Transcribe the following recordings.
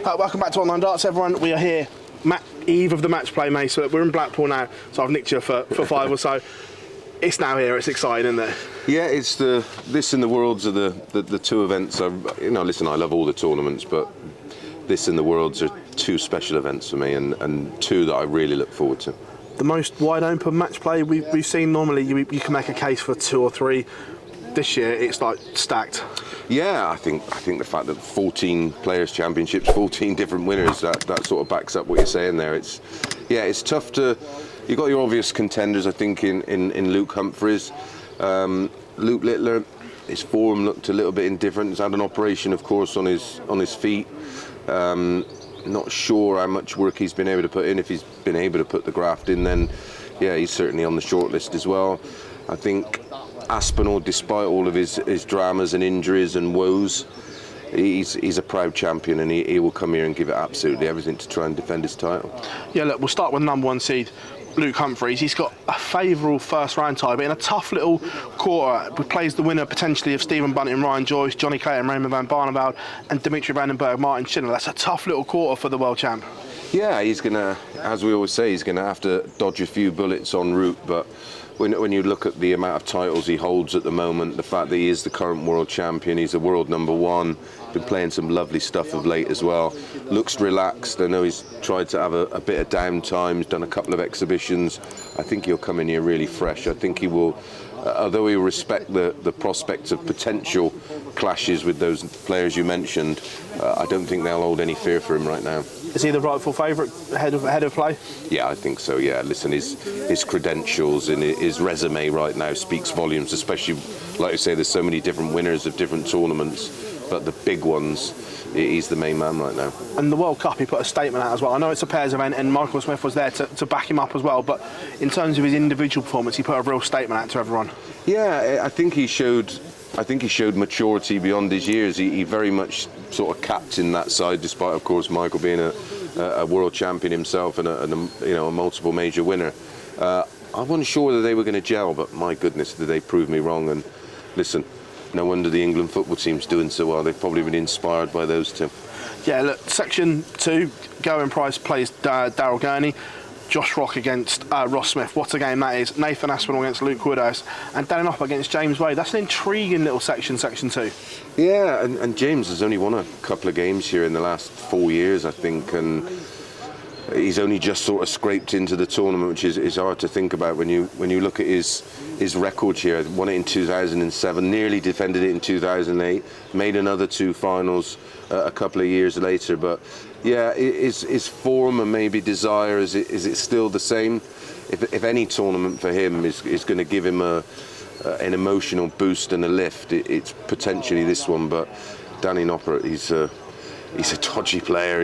Welcome back to Online Darts, everyone. We are here, eve of the match play, mate. So we're in Blackpool now. So I've nicked you for 5 or so. It's now here. It's exciting, isn't it? Yeah, it's this and the Worlds are the two events. Listen, I love all the tournaments, but this and the Worlds are two special events for me, and two that I really look forward to. The most wide open match play we've seen. Normally, you can make a case for 2 or 3. This year, it's like stacked. Yeah, I think the fact that 14 Players Championships, 14 different winners, that sort of backs up what you're saying there. It's tough to. You've got your obvious contenders, I think, in Luke Humphries. Luke Littler, his form looked a little bit indifferent. He's had an operation, of course, on his feet. Not sure how much work he's been able to put in. If he's been able to put the graft in, then yeah, he's certainly on the shortlist as well. I think Aspinall, despite all of his dramas and injuries and woes, he's a proud champion, and he will come here and give it absolutely everything to try and defend his title. Yeah, look, we'll start with number 1 seed Luke Humphries. He's got a favourable first round tie, but in a tough little quarter, he plays the winner potentially of Stephen Bunting, Ryan Joyce, Johnny Clayton, Raymond van Barneveld, and Dimitri Vandenberg, Martin Schindler. That's a tough little quarter for the world champ. Yeah, he's gonna, as we always say, he's gonna have to dodge a few bullets en route, but when you look at the amount of titles he holds at the moment, the fact that he is the current world champion, he's a world #1, been playing some lovely stuff of late as well, looks relaxed. I know he's tried to have a bit of downtime, he's done a couple of exhibitions. I think he'll come in here really fresh. I think he will, although he will respect the prospects of potential clashes with those players you mentioned, I don't think they'll hold any fear for him right now. Is he the rightful favourite ahead of play? Yeah, I think so, yeah. Listen, his credentials and his resume right now speaks volumes, especially, like you say, there's so many different winners of different tournaments, but the big ones, he's the main man right now. And the World Cup, he put a statement out as well. I know it's a pairs event and Michael Smith was there to back him up as well, but in terms of his individual performance, he put a real statement out to everyone. Yeah, I think he showed maturity beyond his years. He very much sort of captained that side, despite, of course, Michael being a world champion himself and a multiple major winner. I wasn't sure whether they were going to gel, but my goodness, did they prove me wrong. And listen, no wonder the England football team's doing so well. They've probably been inspired by those two. Yeah, look, Section 2, Gerwyn Price plays Daryl Gurney. Josh Rock against Ross Smith. What a game that is. Nathan Aspinall against Luke Woodhouse. And Danny Noppert against James Wade. That's an intriguing little section 2. Yeah, and James has only won a couple of games here in the last 4 years, I think, and he's only just sort of scraped into the tournament, which is hard to think about when you look at his record here. Won it in 2007, nearly defended it in 2008, made another 2 finals a couple of years later, but yeah, is form and maybe desire, is it still the same? If any tournament for him is going to give him an emotional boost and a lift, it's potentially this one. But Danny Noppert, he's a dodgy player.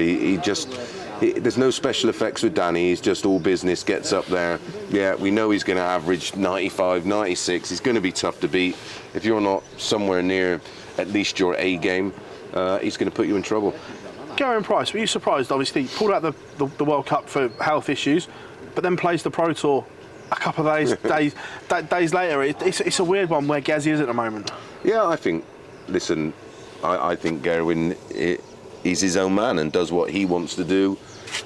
There's no special effects with Danny. He's just all business, gets up there. Yeah, we know he's going to average 95, 96. He's going to be tough to beat. If you're not somewhere near at least your A game, he's going to put you in trouble. Gerwyn Price, were you surprised? Obviously, he pulled out the World Cup for health issues, but then plays the Pro Tour a couple of days later. It's a weird one where Gazzy is at the moment. Yeah, I think Gerwyn, he's his own man and does what he wants to do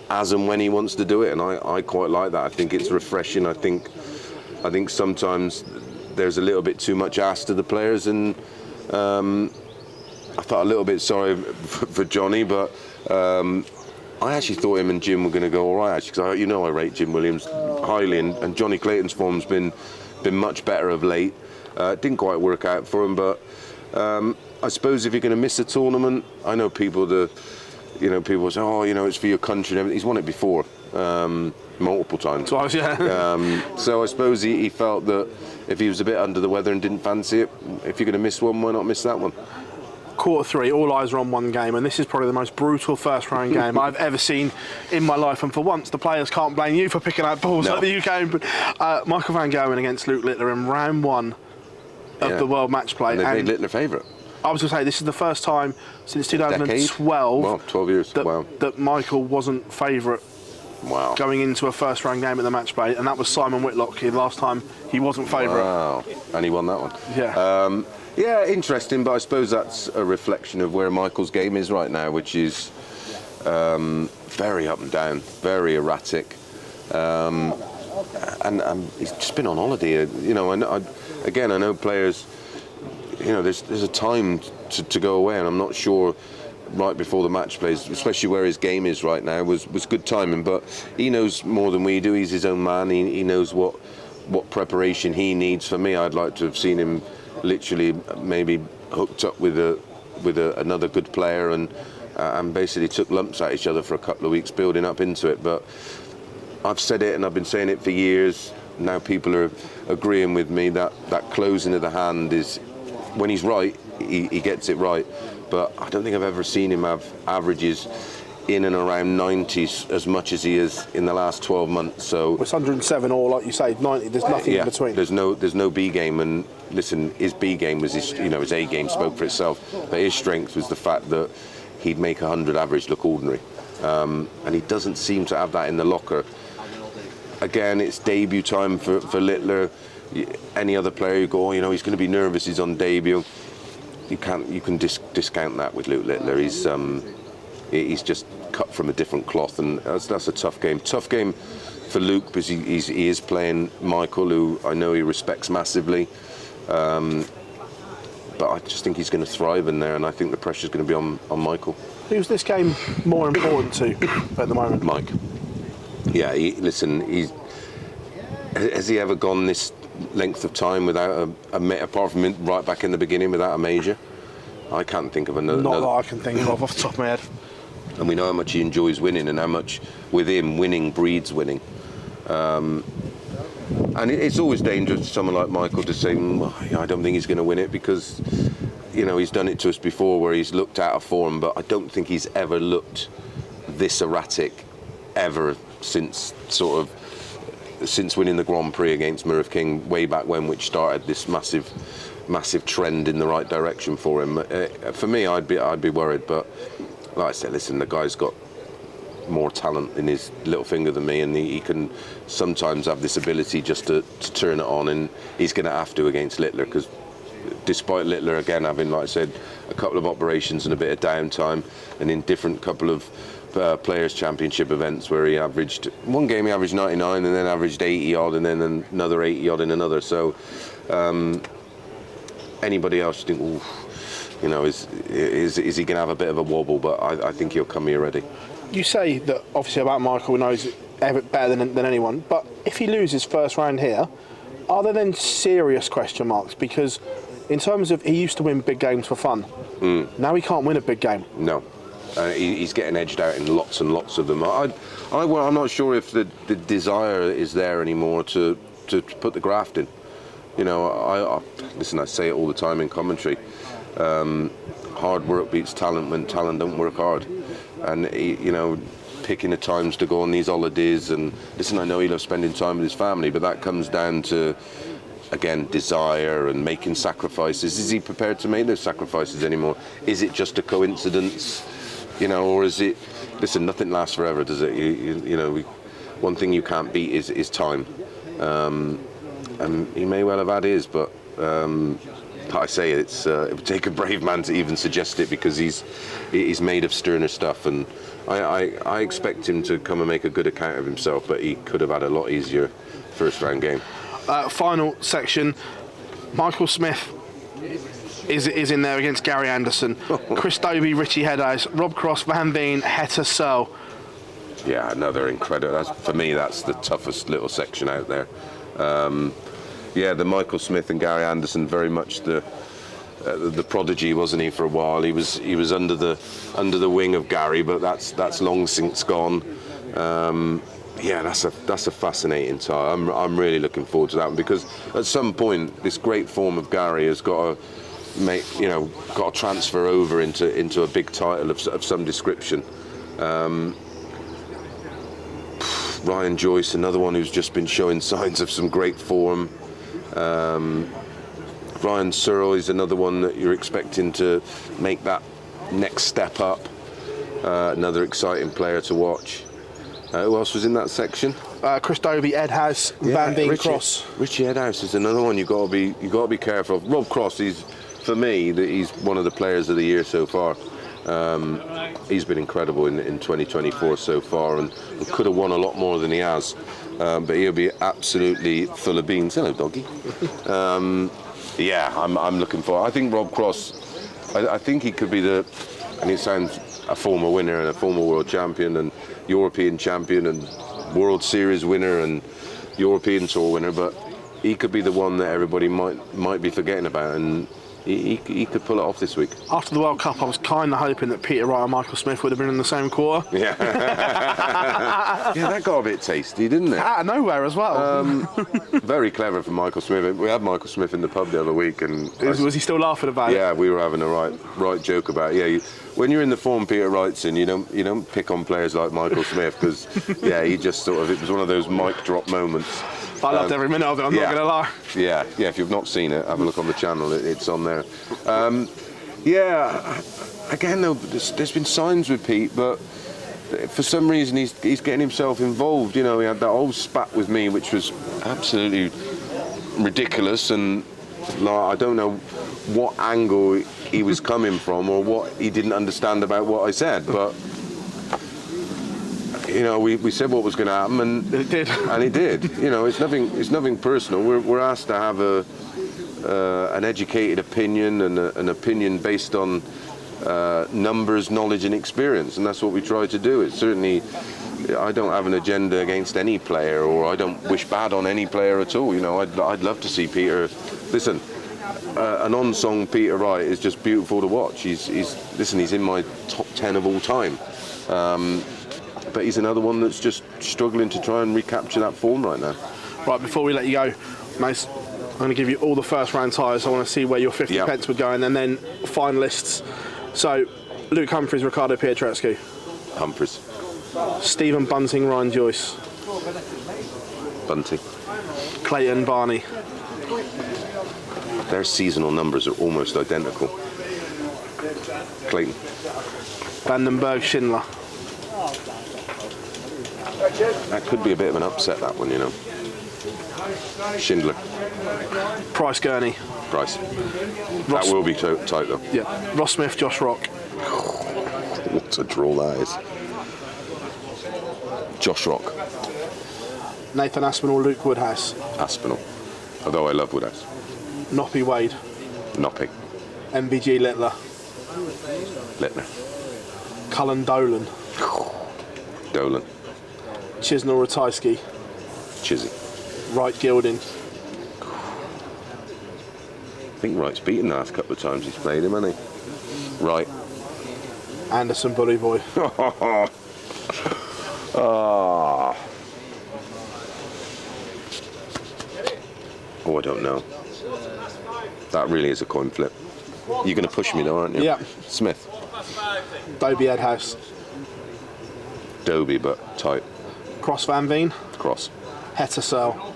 as and when he wants to do it, and I quite like that. I think it's refreshing. I think sometimes there's a little bit too much asked of the players, and I felt a little bit sorry for Johnny, but I actually thought him and Jim were going to go all right, actually, because I rate Jim Williams highly, and Johnny Clayton's form's been much better of late. It didn't quite work out for him, but I suppose if you're going to miss a tournament, I know people say, oh, it's for your country and everything. He's won it before, multiple times. Twice, yeah. So I suppose he felt that if he was a bit under the weather and didn't fancy it, if you're going to miss one, why not miss that one? Quarter 3, all eyes are on one game, and this is probably the most brutal first round game I've ever seen in my life. And for once, the players can't blame you for picking out balls like the UK. But Michael van Gerwen against Luke Littler in round 1 of the World Matchplay. And they made Littler favourite. I was going to say, this is the first time since 2012 well, 12 years. That Michael wasn't favourite going into a first round game at the Matchplay, and that was Simon Whitlock. The last time he wasn't favourite. Wow, and he won that one. Yeah. Yeah, interesting, but I suppose that's a reflection of where Michael's game is right now, which is Very up and down, very erratic. And he's just been on holiday, you know. And again, I know players, you know, there's a time to go away, and I'm not sure right before the match plays, especially where his game is right now, was good timing. But he knows more than we do. He's his own man. He knows what preparation he needs. For me, I'd like to have seen him literally maybe hooked up with another good player and basically took lumps at each other for a couple of weeks, building up into it. But I've said it, and I've been saying it for years. Now people are agreeing with me that closing of the hand is, when he's right, he gets it right. But I don't think I've ever seen him have averages in and around 90s as much as he is in the last 12 months. So it's 107 or, like you say, 90. There's nothing in between. There's no B game. And listen, his B game was his A game spoke for itself. But his strength was the fact that he'd make 100 average look ordinary, and he doesn't seem to have that in the locker. Again, it's debut time for Littler. Any other player you go, he's going to be nervous. He's on debut. You can discount that with Luke Littler. He's just cut from a different cloth, and that's a tough game. Tough game for Luke because he is playing Michael, who I know he respects massively. But I just think he's going to thrive in there, and I think the pressure's going to be on Michael. Who's this game more important to at the moment? Mike. Yeah, has he ever gone this length of time without apart from right back in the beginning, without a major? I can't think of another. Not that I can think of off the top of my head. And we know how much he enjoys winning, and how much with him winning breeds winning. And it's always dangerous to someone like Michael to say, I don't think he's going to win it, because he's done it to us before where he's looked out of form, but I don't think he's ever looked this erratic ever since winning the Grand Prix against Murph King way back when, which started this massive trend in the right direction for him. For me, I'd be worried, but like I said, listen, the guy's got more talent in his little finger than me, and he can sometimes have this ability just to turn it on, and he's going to have to against Littler, because despite Littler again having, like I said, a couple of operations and a bit of downtime, and in different couple of Players' Championship events where he averaged, one game he averaged 99 and then averaged 80 odd and then another 80 odd in another. So anybody else you think, is he going to have a bit of a wobble? But I think he'll come here ready. You say that obviously about Michael, knows it better than anyone, but if he loses first round here, are there then serious question marks? Because in terms of, he used to win big games for fun. Now he can't win a big game. No. He's getting edged out in lots and lots of them. I'm not sure if the desire is there anymore to put the graft in. Listen, I say it all the time in commentary. Hard work beats talent when talent don't work hard. And picking the times to go on these holidays, and listen, I know he loves spending time with his family, but that comes down to, again, desire and making sacrifices. Is he prepared to make those sacrifices anymore? Is it just a coincidence? Or is it? Listen, nothing lasts forever, does it? One thing you can't beat is time. And he may well have had his, but I say it would take a brave man to even suggest it, because he's made of sterner stuff, and I expect him to come and make a good account of himself, but he could have had a lot easier first round game. Final section, Michael Smith is in there against Gary Anderson. Chris Dobey, Richie Headhouse, Rob Cross, Van Veen, Heta Searle. Yeah, another incredible. For me, that's the toughest little section out there. The Michael Smith and Gary Anderson, very much the prodigy, wasn't he? For a while, he was under the wing of Gary, but that's long since gone. That's a fascinating time. I'm really looking forward to that one, because at some point this great form of Gary has got to transfer over into a big title of some description. Ryan Joyce, another one who's just been showing signs of some great form. Ryan Searle is another one that you're expecting to make that next step up. Another exciting player to watch. Who else was in that section? Chris Dobey, Headhouse, Van Veen, Cross. Richie Headhouse is another one you got to be careful of. Rob Cross, he's one of the players of the year so far. He's been incredible in 2024 so far, and could have won a lot more than he has. But he'll be absolutely full of beans. Hello, doggy. Yeah, I'm looking for. I think Rob Cross. I think he could be and it sounds a former winner and a former world champion and European champion and World Series winner and European Tour winner, but he could be the one that everybody might be forgetting about, and he could pull it off this week. After the World Cup, I was kind of hoping that Peter Wright and Michael Smith would have been in the same quarter. Yeah, yeah, that got a bit tasty, didn't it? Out of nowhere as well. Very clever from Michael Smith. We had Michael Smith in the pub the other week, and was he still laughing about it? Yeah, we were having a right joke about it. Yeah, when you're in the form Peter Wright's in, you don't pick on players like Michael Smith, because he just it was one of those mic drop moments. I loved every minute of it, I'm not going to lie. Yeah, if you've not seen it, have a look on the channel, it's on there. Again though, there's been signs with Pete, but for some reason he's getting himself involved. He had that whole spat with me, which was absolutely ridiculous, and I don't know what angle he was coming from or what he didn't understand about what I said, but we said what was going to happen, and it did. And it did. It's nothing personal. We're asked to have an educated opinion and an opinion based on numbers, knowledge, and experience, and that's what we try to do. It's certainly, I don't have an agenda against any player, or I don't wish bad on any player at all. I'd love to see Peter. Listen, an on-song Peter Wright is just beautiful to watch. He's in my top 10 of all time. But he's another one that's just struggling to try and recapture that form right now. Right, before we let you go, Mace, I'm going to give you all the first round tyres. I want to see where your 50 pence would go, and then finalists. So, Luke Humphries, Ricardo Pietreczky. Humphries. Stephen Bunting, Ryan Joyce. Bunting. Clayton Barney. Their seasonal numbers are almost identical. Clayton. Vandenberg, Schindler. That could be a bit of an upset, that one, Schindler. Price, Gurney. Price. That will be tight, though. Yeah. Ross Smith, Josh Rock. What a draw that is. Josh Rock. Nathan Aspinall, Luke Woodhouse. Aspinall. Although I love Woodhouse. Noppy Wade. Noppy. MVG Littler. Littler. Cullen Dolan. Dolan. Chisnell Ratajski. Chizzy. Wright Gilding. I think Wright's beaten the last couple of times he's played him, hasn't he? Right. Anderson Bully Boy. Oh, I don't know. That really is a coin flip. You're going to push me though, aren't you? Yeah. Smith. Dobie Edhouse. Dobie, but tight. Cross Van Veen. Cross. Hettersell.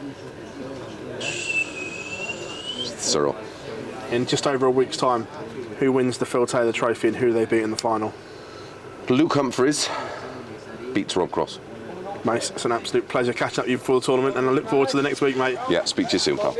Cyril. In just over a week's time, who wins the Phil Taylor Trophy and who they beat in the final? Luke Humphries beats Rob Cross. Mate, it's an absolute pleasure catching up with you before the tournament, and I look forward to the next week, mate. Yeah, speak to you soon, pal.